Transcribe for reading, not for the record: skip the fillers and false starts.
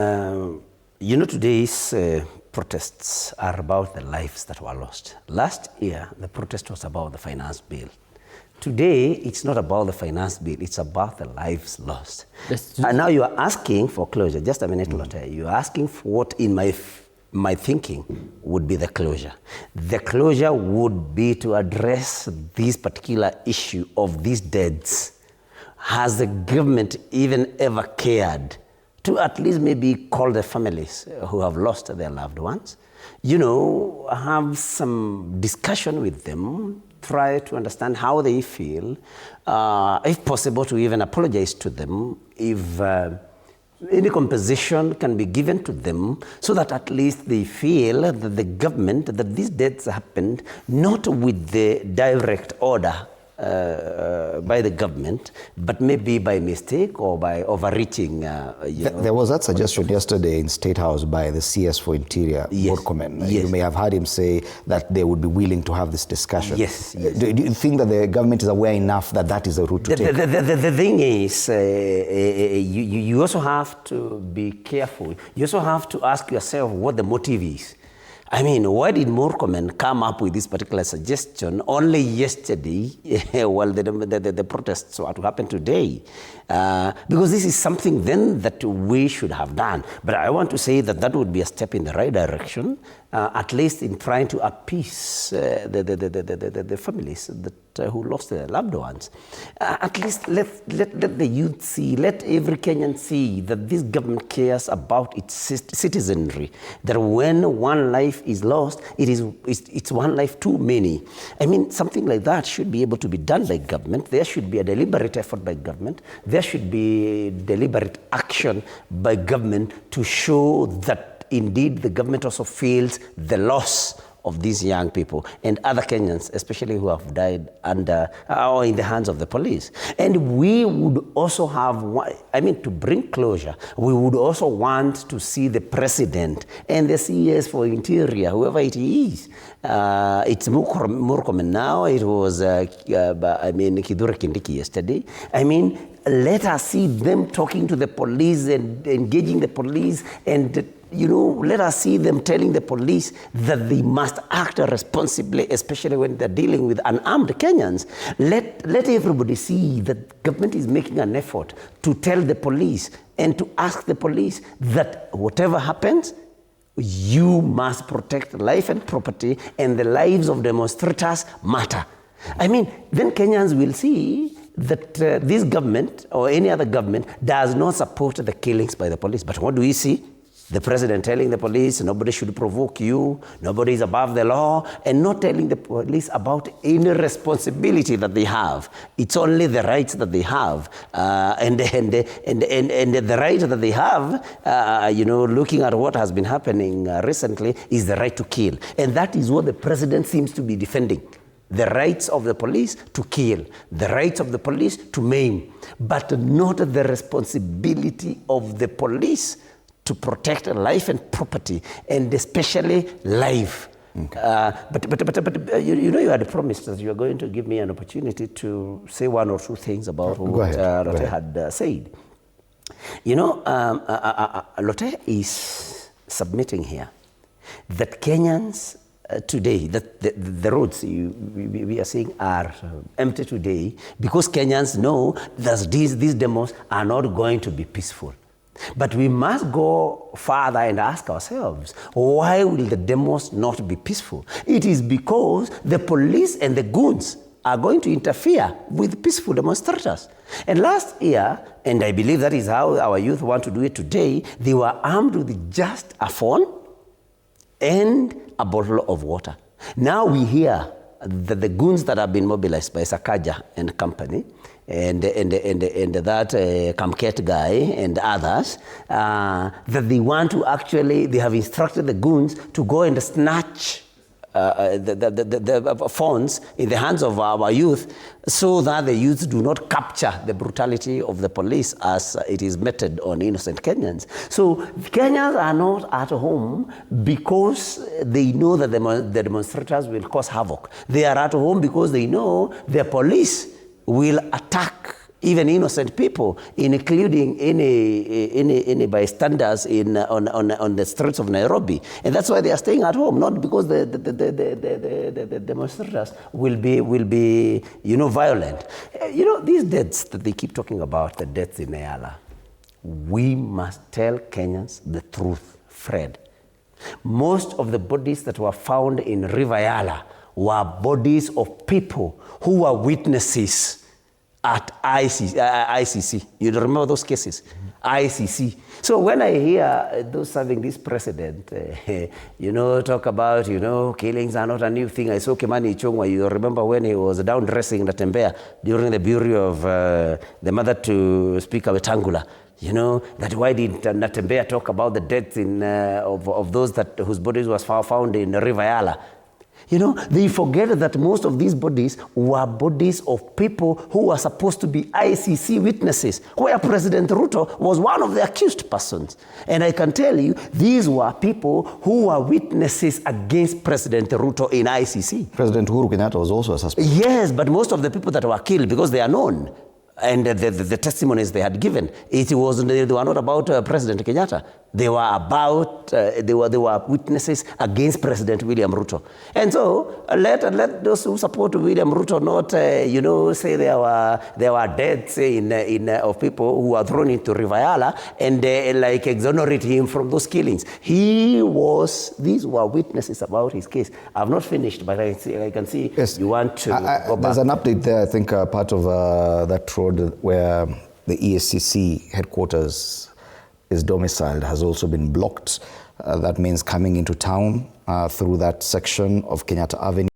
Today's protests are about the lives that were lost. Last year, the protest was about the finance bill. Today, it's not about the finance bill, it's about the lives lost. And now you are asking for closure. Just a minute, Lotte. You are asking for what in my thinking would be the closure. The closure would be to address this particular issue of these deaths. Has the government even ever cared to at least maybe call the families who have lost their loved ones? Have some discussion with them, try to understand how they feel, if possible to even apologize to them, if any compensation can be given to them so that at least they feel that the government, that these deaths happened not with the direct order by the government, but maybe by mistake or by overreaching. There was that suggestion yesterday in State House by the CS for Interior, Murkomen. Yes. You may have heard him say that they would be willing to have this discussion. Yes. Do you think that the government is aware enough that that is a route to take? The thing is, you also have to be careful. You also have to ask yourself what the motive is. I mean, why did Murkomen come up with this particular suggestion only yesterday while the protests were to happen today? Because this is something then that we should have done. But I want to say that that would be a step in the right direction, at least in trying to appease the families who lost their loved ones. At least let the youth see, let every Kenyan see that this government cares about its citizenry, that when one life is lost, it's one life too many. I mean, something like that should be able to be done by government. There should be a deliberate effort by government. There should be deliberate action by government to show that indeed the government also feels the loss of these young people and other Kenyans, especially who have died under or in the hands of the police. And we would also have, to bring closure, we would also want to see the president and the CS for Interior, whoever it is. It's Murkomen now, it was Kithure Kindiki yesterday. Let us see them talking to the police and engaging the police, and let us see them telling the police that they must act responsibly, especially when they're dealing with unarmed Kenyans. Let everybody see that government is making an effort to tell the police and to ask the police that whatever happens, you must protect life and property, and the lives of demonstrators matter. Then Kenyans will see that this government or any other government does not support the killings by the police. But what do we see? The president telling the police, nobody should provoke you, nobody is above the law, and not telling the police about any responsibility that they have. It's only the rights that they have. And the right that they have, looking at what has been happening recently, is the right to kill. And that is what the president seems to be defending. The rights of the police to kill, the rights of the police to maim, but not the responsibility of the police to protect life and property, and especially life. Okay. But you had promised that you were going to give me an opportunity to say one or two things about what Lotte had said. Lotte is submitting here that Kenyans today, that the roads we are seeing are empty today because Kenyans know that these demos are not going to be peaceful. But we must go further and ask ourselves, why will the demos not be peaceful? It is because the police and the goons are going to interfere with peaceful demonstrators. And last year, and I believe that is how our youth want to do it today, they were armed with just a phone and a bottle of water. Now we hear that the goons that have been mobilized by Sakaja and company, and that Kamket guy and others, that they want to they have instructed the goons to go and snatch the phones in the hands of our youth, so that the youth do not capture the brutality of the police as it is meted on innocent Kenyans. So Kenyans are not at home because they know that the demonstrators will cause havoc. They are at home because they know the police will attack even innocent people, including any bystanders on the streets of Nairobi. And that's why they are staying at home, not because the demonstrators will be violent. These deaths that they keep talking about, the deaths in Nyala, we must tell Kenyans the truth, Fred. Most of the bodies that were found in River Yala were bodies of people who were witnesses at ICC. You remember those cases? ICC. So when I hear those serving this president, talk about, killings are not a new thing. I saw Kimani Ichung'wa, you remember when he was down dressing Natembea during the burial of the mother to Speaker Wetangula. That why did Natembea talk about the deaths of those whose bodies was found in River Yala? They forget that most of these bodies were bodies of people who were supposed to be ICC witnesses, where President Ruto was one of the accused persons. And I can tell you, these were people who were witnesses against President Ruto in ICC. President Uhuru Kenyatta was also a suspect. Yes, but most of the people that were killed, because they are known, and the testimonies they had given, they were not about President Kenyatta. They were about, they were witnesses against President William Ruto. And so let those who support William Ruto not, say there were deaths of people who were thrown into River Yala and exonerate him from those killings. These were witnesses about his case. I've not finished, but I can see yes. You want to go back. There's an update there, I think part of that road where the ESCC headquarters is domiciled has also been blocked. That means coming into town through that section of Kenyatta Avenue.